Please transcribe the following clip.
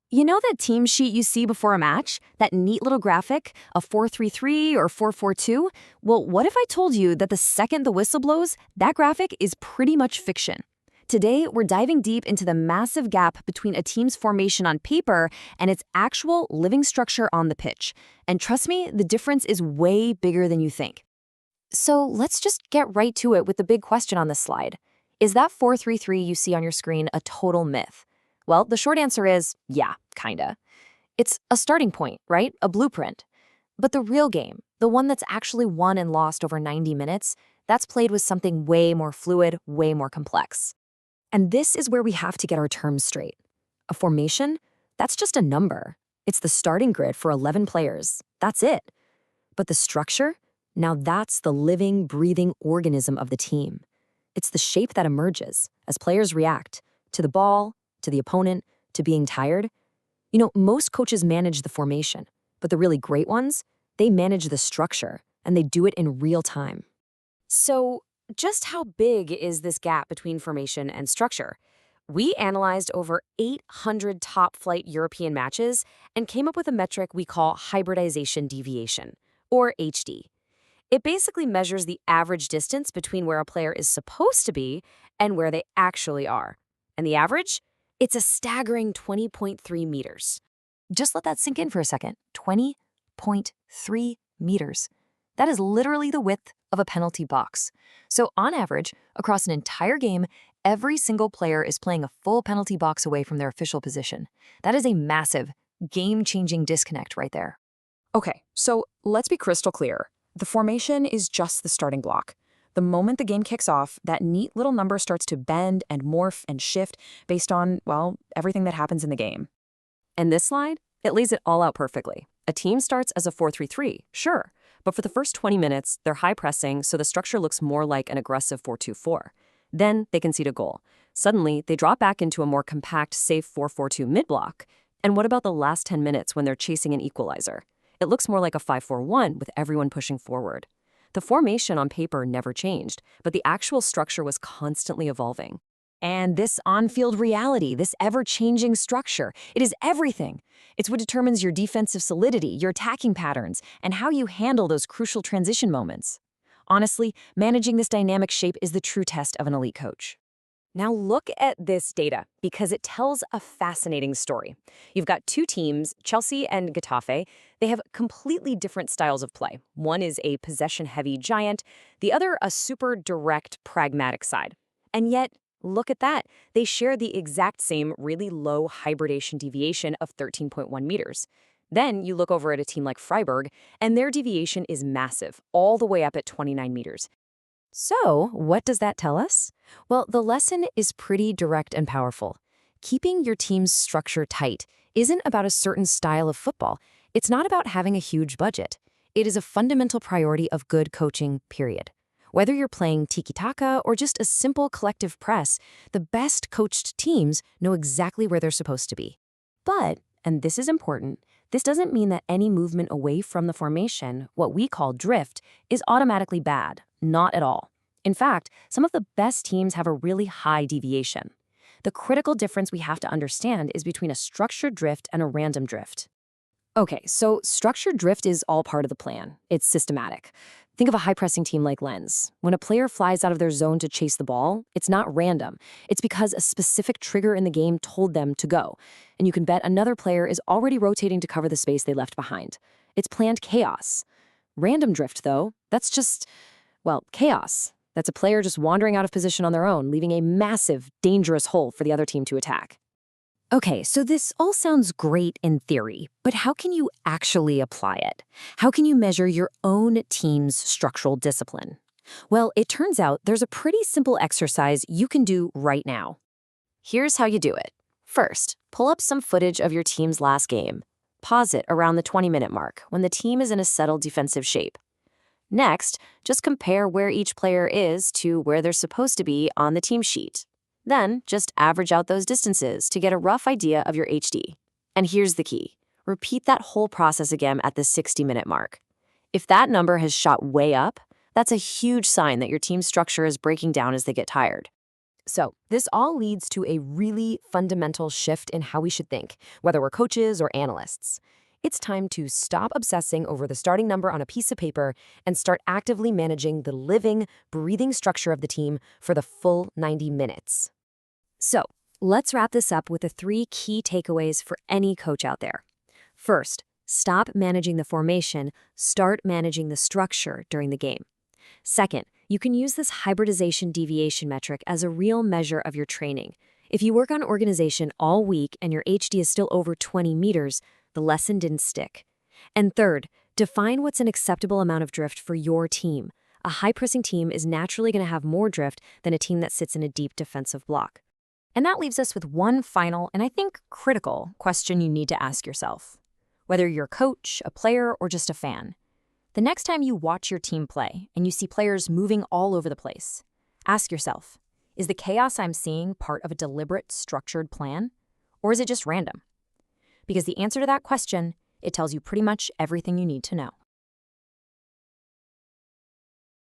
You know that team sheet you see before a match? That neat little graphic, a 4-3-3 or 4-4-2? Well, what if I told you that the second the whistle blows, that graphic is pretty much fiction? Today, we're diving deep into the massive gap between a team's formation on paper and its actual living structure on the pitch. And trust me, the difference is way bigger than you think. So let's just get right to it with the big question on this slide. Is that 4-3-3 you see on your screen a total myth? Well, the short answer is, yeah, kinda. It's a starting point, right? A blueprint. But the real game, the one that's actually won and lost over 90 minutes, that's played with something way more fluid, way more complex. And this is where we have to get our terms straight. A formation? That's just a number. It's the starting grid for 11 players. That's it. But the structure? Now that's the living, breathing organism of the team. It's the shape that emerges as players react to the ball, to the opponent, to being tired. You know, most coaches manage the formation, but the really great ones, they manage the structure, and they do it in real time. So, just how big is this gap between formation and structure? We analyzed over 800 top-flight European matches and came up with a metric we call hybridization deviation, or HD. It basically measures the average distance between where a player is supposed to be and where they actually are. And the average? It's a staggering 20.3 meters. Just let that sink in for a second. 20.3 meters. That is literally the width of a penalty box. So on average, across an entire game, every single player is playing a full penalty box away from their official position. That is a massive, game-changing disconnect right there. Okay, so let's be crystal clear. The formation is just the starting block. The moment the game kicks off, that neat little number starts to bend and morph and shift based on, well, everything that happens in the game. And this slide, it lays it all out perfectly. A team starts as a 4-3-3, sure, but for the first 20 minutes, they're high pressing, so the structure looks more like an aggressive 4-2-4. Then they concede a goal. Suddenly, they drop back into a more compact, safe 4-4-2 mid-block. And what about the last 10 minutes when they're chasing an equalizer? It looks more like a 5-4-1 with everyone pushing forward. The formation on paper never changed, but the actual structure was constantly evolving. And this on-field reality, this ever-changing structure, it is everything. It's what determines your defensive solidity, your attacking patterns, and how you handle those crucial transition moments. Honestly, managing this dynamic shape is the true test of an elite coach. Now look at this data, because it tells a fascinating story. You've got two teams, Chelsea and Getafe. They have completely different styles of play. One is a possession-heavy giant, the other a super direct, pragmatic side. And yet, look at that. They share the exact same really low hybridation deviation of 13.1 meters. Then you look over at a team like Freiburg, and their deviation is massive, all the way up at 29 meters. So, what does that tell us? Well, the lesson is pretty direct and powerful. Keeping your team's structure tight isn't about a certain style of football. It's not about having a huge budget. It is a fundamental priority of good coaching, period. Whether you're playing tiki-taka or just a simple collective press, the best coached teams know exactly where they're supposed to be. But, and this is important, this doesn't mean that any movement away from the formation, what we call drift, is automatically bad. Not at all. In fact, some of the best teams have a really high deviation. The critical difference we have to understand is between a structured drift and a random drift. Okay, so structured drift is all part of the plan. It's systematic. Think of a high-pressing team like Lens. When a player flies out of their zone to chase the ball, it's not random. It's because a specific trigger in the game told them to go. And you can bet another player is already rotating to cover the space they left behind. It's planned chaos. Random drift, though, that's just, well, chaos. That's a player just wandering out of position on their own, leaving a massive, dangerous hole for the other team to attack. Okay, so this all sounds great in theory, but how can you actually apply it? How can you measure your own team's structural discipline? Well, it turns out there's a pretty simple exercise you can do right now. Here's how you do it. First, pull up some footage of your team's last game. Pause it around the 20-minute mark when the team is in a settled defensive shape. Next, just compare where each player is to where they're supposed to be on the team sheet. Then, just average out those distances to get a rough idea of your HD. And here's the key. Repeat that whole process again at the 60-minute mark. If that number has shot way up, that's a huge sign that your team's structure is breaking down as they get tired. So, this all leads to a really fundamental shift in how we should think, whether we're coaches or analysts. It's time to stop obsessing over the starting number on a piece of paper and start actively managing the living, breathing structure of the team for the full 90 minutes. So, let's wrap this up with the 3 key takeaways for any coach out there. First, stop managing the formation, start managing the structure during the game. Second, you can use this hybridization deviation metric as a real measure of your training. If you work on organization all week and your HD is still over 20 meters, the lesson didn't stick. And third, define what's an acceptable amount of drift for your team. A high-pressing team is naturally going to have more drift than a team that sits in a deep defensive block. And that leaves us with one final and I think critical question you need to ask yourself. Whether you're a coach, a player, or just a fan, the next time you watch your team play and you see players moving all over the place, ask yourself, is the chaos I'm seeing part of a deliberate, structured plan? Or is it just random? Because the answer to that question, it tells you pretty much everything you need to know.